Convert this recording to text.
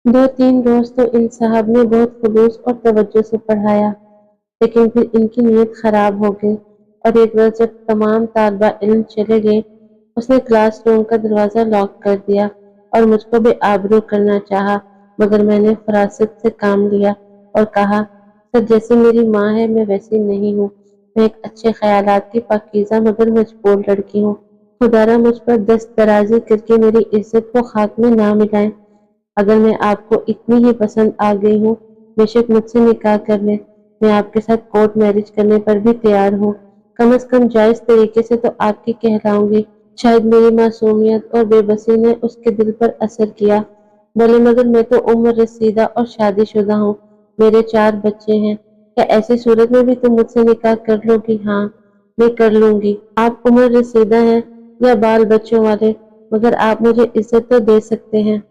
2-3 रोज़ तो इन साहब ने बहुत खुलूस और तवज्जो से पढ़ाया, लेकिन फिर इनकी नीयत खराब हो गई और एक रोज़ जब तमाम तालिबा इल्म चले गए, उसने क्लासरूम का दरवाज़ा लॉक कर दिया और मुझको बेआबरू करना चाहा, मगर मैंने फ़रासत से काम लिया और कहा, सर जैसे मेरी माँ है मैं वैसी नहीं हूँ। मैं एक अच्छे ख़यालात की पाकीज़ा मगर मजबूर लड़की हूँ। खुदारा मुझ पर दस्तदराज़ी करके मेरी इज़्ज़त को खाक में ना मिलाएँ। अगर मैं आपको इतनी ही पसंद आ गई हूँ, बेशक मुझसे निकाह कर लें। मैं आपके साथ कोर्ट मैरिज करने पर भी तैयार हूँ। कम से कम जायज़ तरीके से तो आपकी कहलाऊँगी। शायद मेरी मासूमियत और बेबसी ने उसके दिल पर असर किया। बोले मगर मैं तो उम्र रसीदा और शादीशुदा हूँ। मेरे 4 बच्चे हैं। क्या ऐसी सूरत में भी तुम मुझसे निकाह कर लोगी? हाँ, मैं कर लूँगी। आप उम्र रसीदा हैं या बाल बच्चों वाले, मगर आप मुझे इज़्ज़त तो दे सकते हैं।